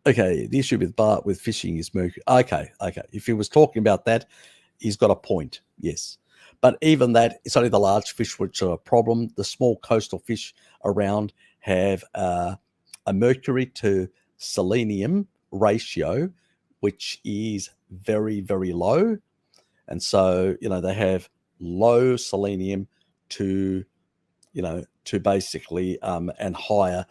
Okay, the issue with Bart with fishing is mercury. Okay. If he was talking about that, he's got a point. Yes, but even that, it's only the large fish which are a problem. The small coastal fish around have a mercury to selenium ratio, which is very, very low, and so they have low selenium to to basically and higher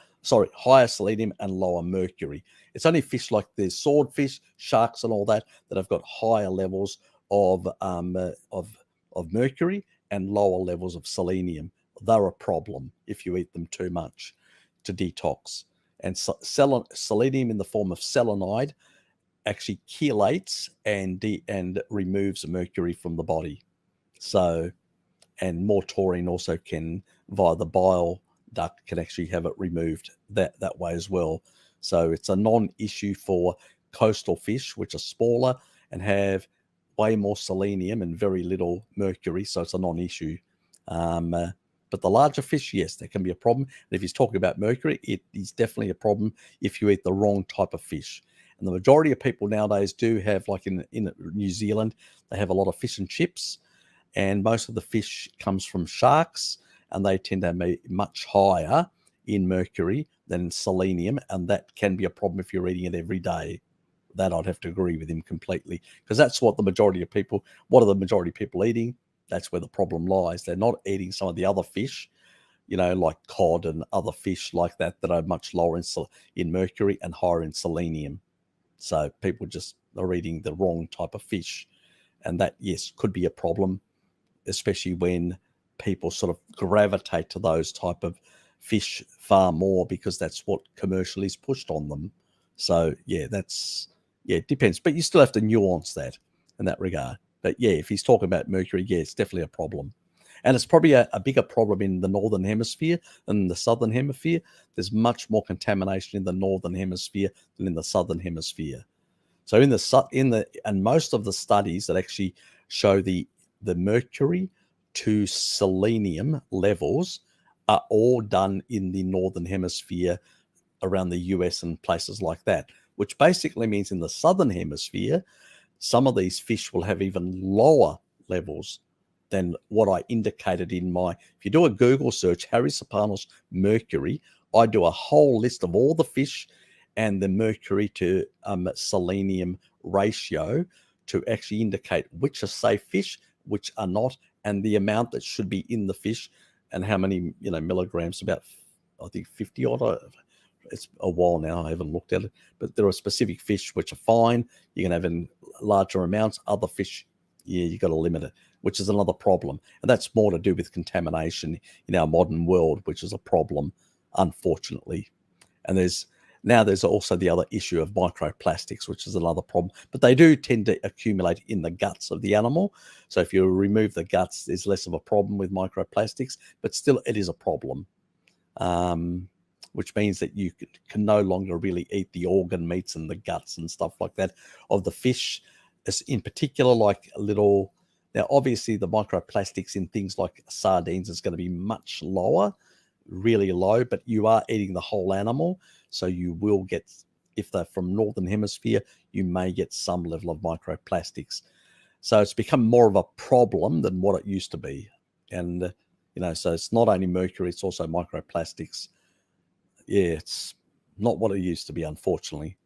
selenium and lower mercury. It's only fish like the swordfish, sharks, and all that have got higher levels of mercury and lower levels of selenium. They're a problem if you eat them too much to detox. And selenium in the form of selenide actually chelates and removes mercury from the body. So, and more taurine also can, via the bile duct, can actually have it removed that way as well. So it's a non-issue for coastal fish, which are smaller and have way more selenium and very little mercury. So it's a non-issue. But the larger fish, yes, there can be a problem. And if he's talking about mercury, it is definitely a problem if you eat the wrong type of fish. And the majority of people nowadays do have, like in New Zealand, they have a lot of fish and chips. And most of the fish comes from sharks, and they tend to be much higher in mercury than selenium, and that can be a problem if you're eating it every day. That I'd have to agree with him completely, because that's what the majority of people, what are the majority of people eating? That's where the problem lies. They're not eating some of the other fish, like cod and other fish like that are much lower in mercury and higher in selenium. So people just are eating the wrong type of fish, and that, yes, could be a problem, especially when people sort of gravitate to those type of fish far more because that's what commercially is pushed on them. So it depends, but you still have to nuance that in that regard. But yeah, if he's talking about mercury, yeah, it's definitely a problem. And it's probably a bigger problem in the northern hemisphere than the southern hemisphere. There's much more contamination in the northern hemisphere than in the southern hemisphere. So and most of the studies that actually show the mercury to selenium levels are all done in the northern hemisphere around the US and places like that, which basically means in the southern hemisphere, some of these fish will have even lower levels than what I indicated if you do a Google search, Harry Sopanos mercury, I do a whole list of all the fish and the mercury to selenium ratio to actually indicate which are safe fish, which are not, and the amount that should be in the fish and how many milligrams, about I think 50 odd. It's a while now, I haven't looked at it, but there are specific fish which are fine. You can have in larger amounts. Other fish, you got to limit it, which is another problem. And that's more to do with contamination in our modern world, which is a problem, unfortunately. And there's also the other issue of microplastics, which is another problem. But they do tend to accumulate in the guts of the animal. So if you remove the guts, there's less of a problem with microplastics, but still it is a problem. Which means that you can no longer really eat the organ meats and the guts and stuff like that of the fish, as in particular, like now obviously the microplastics in things like sardines is going to be much lower, really low, but you are eating the whole animal. So you will get, if they're from northern hemisphere, you may get some level of microplastics. So it's become more of a problem than what it used to be. And, so it's not only mercury, it's also microplastics. Yeah, it's not what it used to be, unfortunately.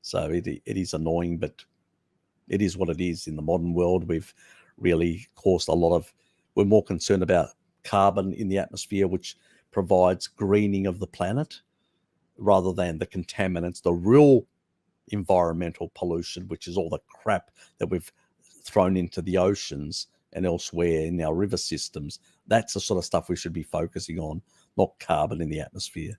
So it is annoying, but it is what it is. In the modern world, we've really caused we're more concerned about carbon in the atmosphere, which provides greening of the planet, rather than the contaminants, the real environmental pollution, which is all the crap that we've thrown into the oceans and elsewhere in our river systems. That's the sort of stuff we should be focusing on, not carbon in the atmosphere.